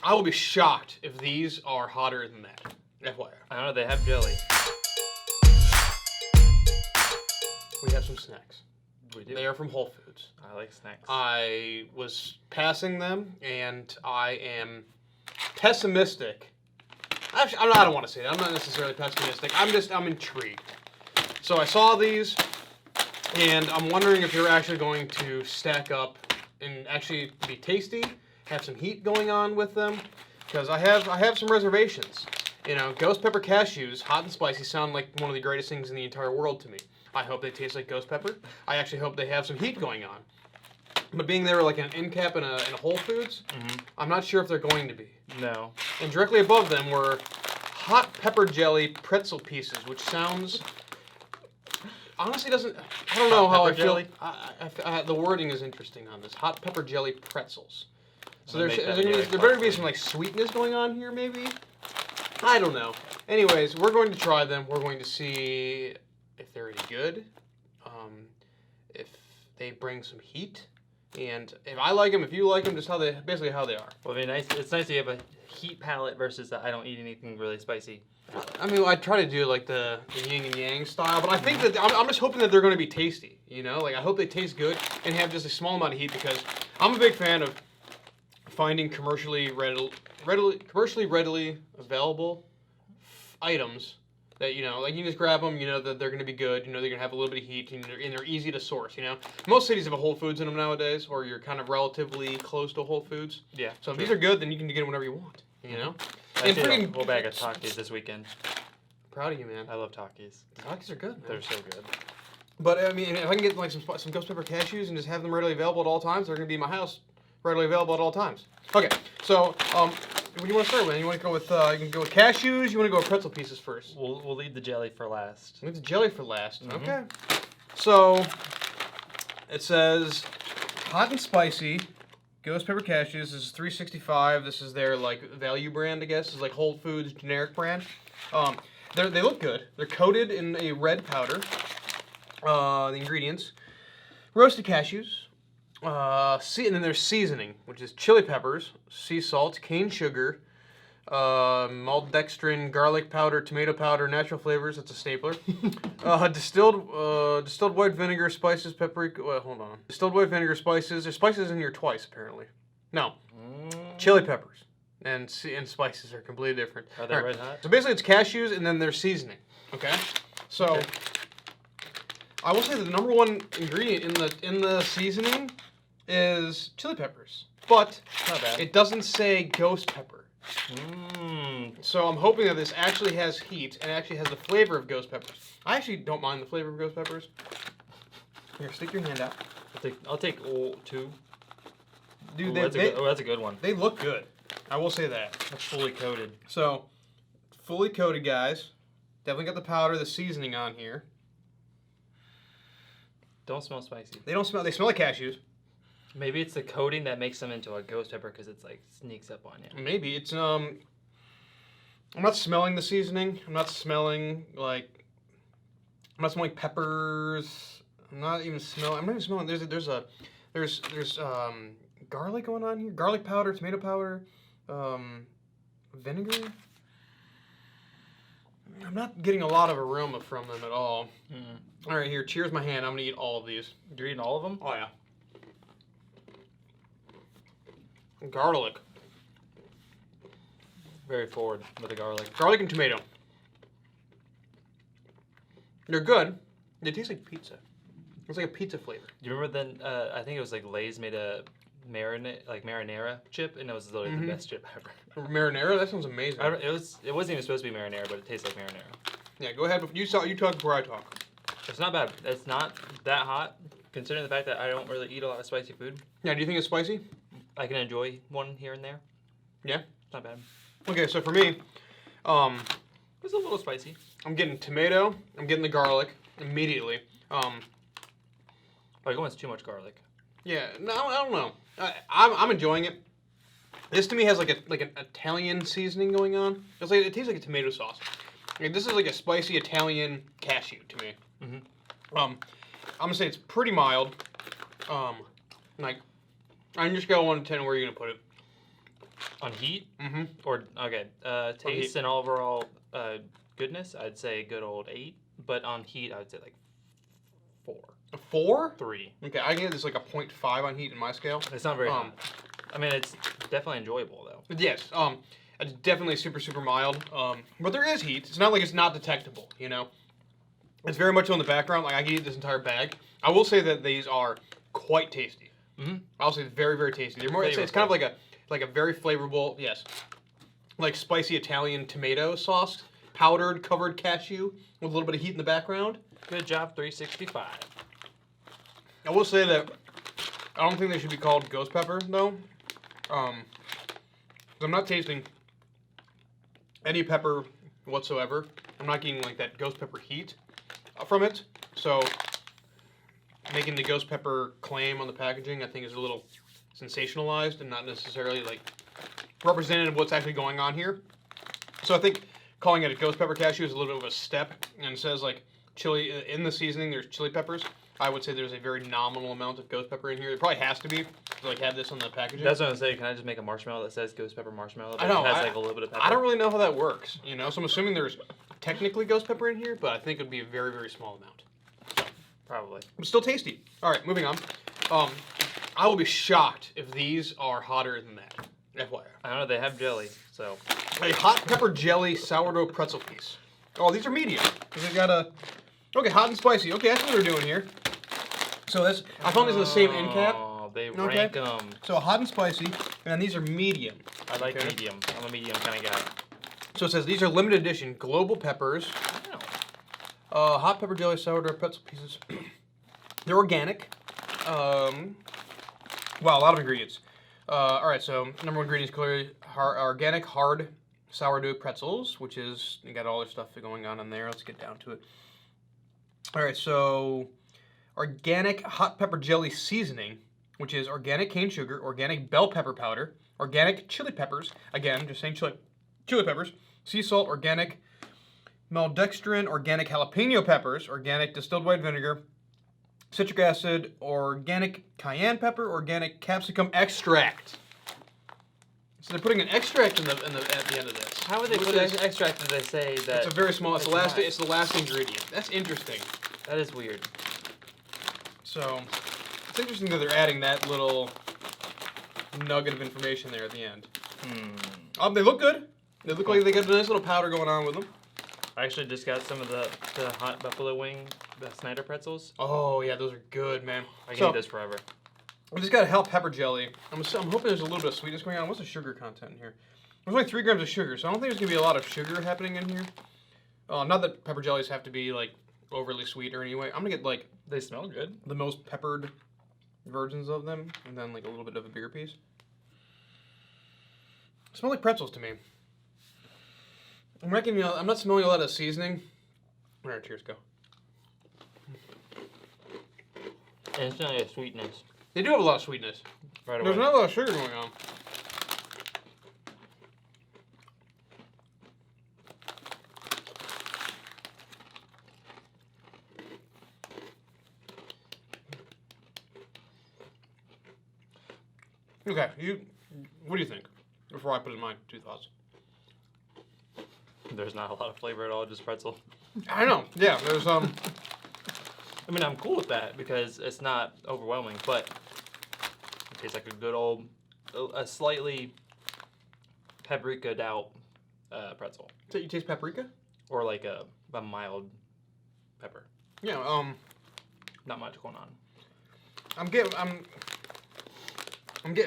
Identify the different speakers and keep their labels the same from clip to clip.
Speaker 1: I will be shocked if these are hotter than that. FYI.
Speaker 2: I don't know, they have jelly.
Speaker 1: We have some snacks.
Speaker 2: We do.
Speaker 1: They are from Whole Foods.
Speaker 2: I like snacks.
Speaker 1: I was passing them, and I am pessimistic. Actually, I don't want to say that. I'm not necessarily pessimistic. I'm intrigued. So I saw these, and I'm wondering if they're actually going to stack up and actually be tasty, have some heat going on with them, because I have some reservations. You know, ghost pepper cashews, hot and spicy, sound like one of the greatest things in the entire world to me. I hope they taste like ghost pepper. I actually hope they have some heat going on. But being they were like an end cap in a Whole Foods, I'm not sure if they're going to be.
Speaker 2: No.
Speaker 1: And directly above them were hot pepper jelly pretzel pieces, which sounds... Honestly, doesn't... I don't know how I feel. The wording is interesting on this. Hot pepper jelly pretzels. So there better be some like sweetness going on here, maybe? I don't know. Anyways, we're going to try them. We're going to see if they're any good, if they bring some heat, and if I like them, if you like them, just basically how they are.
Speaker 2: Well, it'd be nice. It's nice to have a heat palate versus I don't eat anything really spicy.
Speaker 1: I mean, I try to do like the yin and yang style, but I think that I'm just hoping that they're going to be tasty. You know, like I hope they taste good and have just a small amount of heat, because I'm a big fan of finding commercially readily available items that, you know, like you can just grab them, you know that they're going to be good, you know they're going to have a little bit of heat, and they're easy to source, you know. Most cities have a Whole Foods in them nowadays, or you're kind of relatively close to Whole Foods.
Speaker 2: Yeah.
Speaker 1: So if these are good, then you can get them whenever you want, you know.
Speaker 2: And freaking whole bag of Takis this weekend.
Speaker 1: Proud of you, man.
Speaker 2: I love Takis.
Speaker 1: Takis are good, man.
Speaker 2: They're so good.
Speaker 1: But I mean, if I can get like some ghost pepper cashews and just have them readily available at all times, they're going to be in my house, readily available at all times. Okay, so what do you want to start with? You want to go with you can go with cashews. You want to go with pretzel pieces first?
Speaker 2: We'll leave the jelly for last.
Speaker 1: Leave the jelly for last. Okay. So it says hot and spicy. Ghost pepper cashews. This is $3.65. This is their like value brand, I guess. It's like Whole Foods generic brand. They look good. They're coated in a red powder. The ingredients: roasted cashews. And then there's seasoning, which is chili peppers, sea salt, cane sugar, maltodextrin, garlic powder, tomato powder, natural flavors. That's a stapler. Distilled white vinegar, spices, paprika. Hold on. Distilled white vinegar, spices. There's spices in here twice, apparently. No. Chili peppers and spices are completely different.
Speaker 2: Are they red hot?
Speaker 1: So basically, it's cashews and then there's seasoning. Okay. So. Okay. I will say that the number one ingredient in the seasoning is chili peppers, but
Speaker 2: not bad.
Speaker 1: It doesn't say ghost pepper. So I'm hoping that this actually has heat and actually has the flavor of ghost peppers. I actually don't mind the flavor of ghost peppers. Here, stick your hand out.
Speaker 2: I'll take two.
Speaker 1: Dude,
Speaker 2: that's a good one.
Speaker 1: They look good. I will say that.
Speaker 2: That's fully coated.
Speaker 1: So, fully coated, guys. Definitely got the powder, the seasoning on here.
Speaker 2: Don't smell spicy.
Speaker 1: They don't smell. They smell like cashews.
Speaker 2: Maybe it's the coating that makes them into a ghost pepper because it's like sneaks up on you.
Speaker 1: Maybe it's I'm not smelling the seasoning. I'm not smelling peppers. I'm not even smelling. There's garlic going on here. Garlic powder, tomato powder, vinegar. I'm not getting a lot of aroma from them at all. All right, here, cheers my hand. I'm going to eat all of these.
Speaker 2: You're eating all of them?
Speaker 1: Oh, yeah. Garlic.
Speaker 2: Very forward with the garlic.
Speaker 1: Garlic and tomato. They're good. They taste like pizza. It's like a pizza flavor.
Speaker 2: Do you remember then, I think it was like Lay's made a marinara chip, and it was literally the best chip ever.
Speaker 1: Marinara? That sounds amazing.
Speaker 2: It wasn't even supposed to be marinara, but it tastes like marinara.
Speaker 1: Yeah, go ahead. You talk before I talk.
Speaker 2: It's not bad. It's not that hot, considering the fact that I don't really eat a lot of spicy food.
Speaker 1: Yeah, do you think it's spicy?
Speaker 2: I can enjoy one here and there.
Speaker 1: Yeah?
Speaker 2: It's not bad.
Speaker 1: Okay, so for me,
Speaker 2: it's a little spicy.
Speaker 1: I'm getting tomato. I'm getting the garlic immediately.
Speaker 2: Like almost too much garlic.
Speaker 1: Yeah, no, I don't know. I'm enjoying it. This to me has like an Italian seasoning going on. It tastes like a tomato sauce. Like, this is like a spicy Italian cashew to me. I'm gonna say it's pretty mild. Like, I'm just going 1 to 10. Where are you gonna put it?
Speaker 2: On heat?
Speaker 1: Mm-hmm.
Speaker 2: Or, okay, taste and overall goodness, I'd say a good old 8. But on heat, I would say like 4.
Speaker 1: A 4?
Speaker 2: 3.
Speaker 1: Okay, I give this like a 0.5 on heat in my scale.
Speaker 2: It's not very hot. I mean, it's definitely enjoyable, though.
Speaker 1: Yes. It's definitely super mild. But there is heat. It's not like it's not detectable, you know? It's very much on the background. Like, I can eat this entire bag. I will say that these are quite tasty.
Speaker 2: Mm-hmm.
Speaker 1: I'll say very tasty. They're more. It's kind of like a very flavorful, yes, like spicy Italian tomato sauce, powdered, covered cashew with a little bit of heat in the background.
Speaker 2: Good job, 365.
Speaker 1: I will say that I don't think they should be called ghost pepper though. 'Cause I'm not tasting any pepper whatsoever. I'm not getting like that ghost pepper heat from it. So making the ghost pepper claim on the packaging, I think, is a little sensationalized and not necessarily like representative of what's actually going on here. So I think calling it a ghost pepper cashew is a little bit of a step, and it says like chili in the seasoning. There's chili peppers. I would say there's a very nominal amount of ghost pepper in here. There probably has to be to like have this on the packaging.
Speaker 2: That's what I'm saying. Can I just make a marshmallow that says ghost pepper marshmallow?
Speaker 1: I know.
Speaker 2: It has like a little bit of pepper.
Speaker 1: I don't really know how that works. You know, so I'm assuming there's technically ghost pepper in here, but I think it'd be a very small amount.
Speaker 2: Probably.
Speaker 1: But still tasty. All right, moving on. I will be shocked if these are hotter than that. FYI.
Speaker 2: I don't know. They have jelly, so.
Speaker 1: A hot pepper jelly sourdough pretzel piece. Oh, these are medium. They got a. Okay, hot and spicy. Okay, that's what they're doing here. So that's. I found these in the same end cap.
Speaker 2: Oh, they rank them.
Speaker 1: So hot and spicy, and these are medium.
Speaker 2: I like medium. I'm a medium kind of guy.
Speaker 1: So it says these are limited edition global peppers. Hot pepper jelly sourdough pretzel pieces. They're organic. Wow, a lot of ingredients. All right, so number one ingredient is clearly organic hard sourdough pretzels, which is, you got all this stuff going on in there. Let's get down to it. All right, so organic hot pepper jelly seasoning, which is organic cane sugar, organic bell pepper powder, organic chili peppers, again, just saying chili peppers, sea salt, organic maltodextrin, organic jalapeno peppers, organic distilled white vinegar, citric acid, organic cayenne pepper, organic capsicum extract. So they're putting an extract at the end of this.
Speaker 2: How would they put extract if they say that?
Speaker 1: It's a very small. It's the last ingredient. That's interesting.
Speaker 2: That is weird.
Speaker 1: So it's interesting that they're adding that little nugget of information there at the end. They look good. They look like they got a nice little powder going on with them.
Speaker 2: I actually just got some of the hot buffalo wing, the Snyder pretzels.
Speaker 1: Oh yeah, those are good, man.
Speaker 2: I can eat this forever.
Speaker 1: We just got a hot pepper jelly. I'm hoping there's a little bit of sweetness going on. What's the sugar content in here? There's only 3 grams of sugar, so I don't think there's gonna be a lot of sugar happening in here. Not that pepper jellies have to be like overly sweet or anyway. I'm gonna get like
Speaker 2: they smell good.
Speaker 1: The most peppered versions of them, and then like a little bit of a bigger piece. Smell like pretzels to me. I'm not smelling a lot of seasoning. All right, cheers, go.
Speaker 2: Instantly a sweetness.
Speaker 1: They do have a lot of sweetness.
Speaker 2: Right away.
Speaker 1: There's not a lot of sugar going on. Okay, what do you think? Before I put in my 2 thoughts.
Speaker 2: There's not a lot of flavor at all, just pretzel.
Speaker 1: I know. Yeah, there's
Speaker 2: I mean, I'm cool with that because it's not overwhelming, but it tastes like a good old, a slightly paprika'd out pretzel.
Speaker 1: So you taste paprika?
Speaker 2: Or like a mild pepper.
Speaker 1: Yeah.
Speaker 2: Not much going on.
Speaker 1: I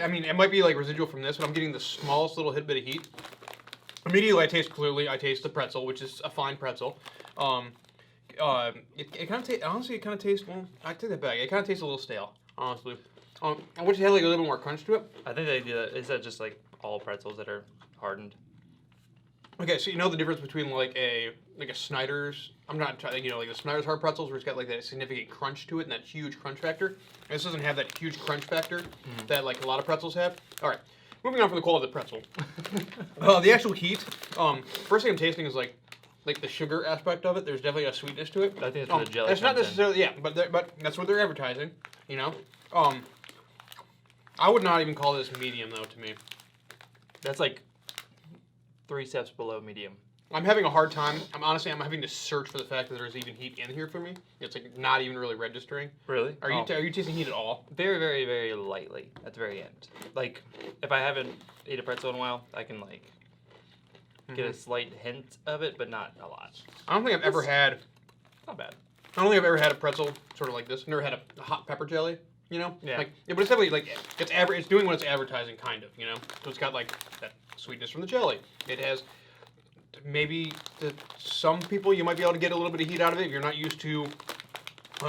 Speaker 1: mean, it might be like residual from this, but I'm getting the smallest little bit of heat. Immediately, I taste the pretzel, which is a fine pretzel. It kind of tastes. Honestly, it kind of tastes. Well, I take that back. It kind of tastes a little stale, honestly. I wish it had like a little more crunch to it.
Speaker 2: I think they do that. Is that just like all pretzels that are hardened?
Speaker 1: Okay, so you know the difference between like a Snyder's. I'm not trying, like the Snyder's hard pretzels, where it's got like that significant crunch to it and that huge crunch factor. And this doesn't have that huge crunch factor that like a lot of pretzels have. All right, moving on from the quality of the pretzel. The actual heat. First thing I'm tasting is like the sugar aspect of it. There's definitely a sweetness to it.
Speaker 2: I think it's where the jelly.
Speaker 1: It's not necessarily but that's what they're advertising. I would not even call this medium though to me.
Speaker 2: That's like 3 steps below medium.
Speaker 1: I'm having a hard time. I'm having to search for the fact that there's even heat in here for me. It's like not even really registering.
Speaker 2: Really?
Speaker 1: Are you tasting heat at all?
Speaker 2: Very, very, very lightly at the very end. Like, if I haven't ate a pretzel in a while, I can like get a slight hint of it, but not a lot.
Speaker 1: I don't think I've ever had.
Speaker 2: Not bad.
Speaker 1: I don't think I've ever had a pretzel sort of like this. I've never had a hot pepper jelly. You know?
Speaker 2: Yeah.
Speaker 1: Like, but it's definitely like it's doing what it's advertising, kind of. You know? So it's got like that sweetness from the jelly. It has. Maybe some people you might be able to get a little bit of heat out of it if you're not used to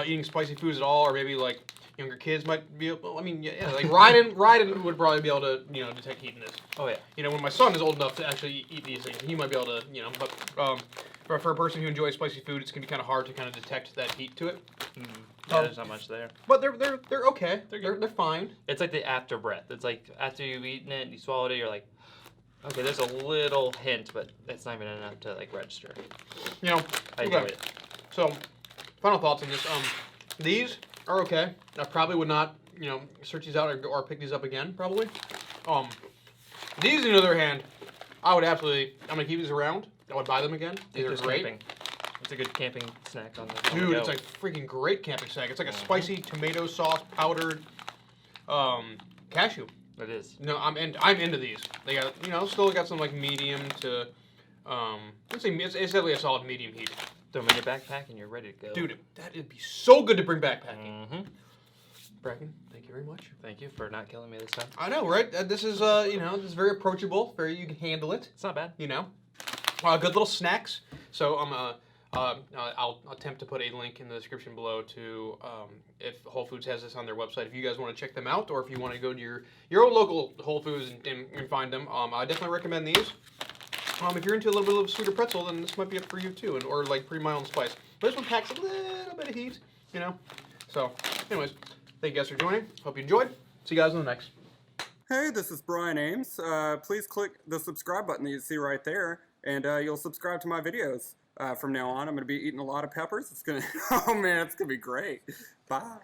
Speaker 1: eating spicy foods at all, or maybe like younger kids might be able. I mean, yeah, like Ryden would probably be able to detect heat in this.
Speaker 2: Oh yeah.
Speaker 1: When my son is old enough to actually eat these things, he might be able to But for a person who enjoys spicy food, it's gonna be kind of hard to kind of detect that heat to it.
Speaker 2: Yeah, there's not much there.
Speaker 1: But they're okay. They're fine.
Speaker 2: It's like the after breath. It's like after you've eaten it, you swallowed it, you're like. Okay, there's a little hint, but it's not even enough to like register. I enjoy it.
Speaker 1: So, final thoughts on this. These are okay. I probably would not, search these out or pick these up again. Probably. These, on the other hand, I would absolutely. I'm gonna keep these around. I would buy them again. These are great.
Speaker 2: Camping. It's a good camping snack on the
Speaker 1: Dude, it's like freaking great camping snack. It's like a spicy tomato sauce powdered cashew.
Speaker 2: It is.
Speaker 1: No, I'm into these. They got still got some like medium to let's say it's definitely a solid medium heat.
Speaker 2: Throw them in your backpack and you're ready to go.
Speaker 1: Dude, that'd be so good to bring backpacking. Bracken, thank you very much.
Speaker 2: Thank you for not killing me this time.
Speaker 1: I know, right? This is this is very approachable. You can handle it.
Speaker 2: It's not bad.
Speaker 1: Good little snacks. So I'll attempt to put a link in the description below to if Whole Foods has this on their website. If you guys want to check them out, or if you want to go to your own local Whole Foods and find them, I definitely recommend these. If you're into a little bit of sweeter pretzel, then this might be up for you too, or like pretty mild spice. But this one packs a little bit of heat, So, anyways, thank you guys for joining. Hope you enjoyed. See you guys in the next.
Speaker 3: Hey, this is Brian Ames. Please click the subscribe button that you see right there, and you'll subscribe to my videos. From now on, I'm going to be eating a lot of peppers. It's going to, oh man, it's going to be great. Bye.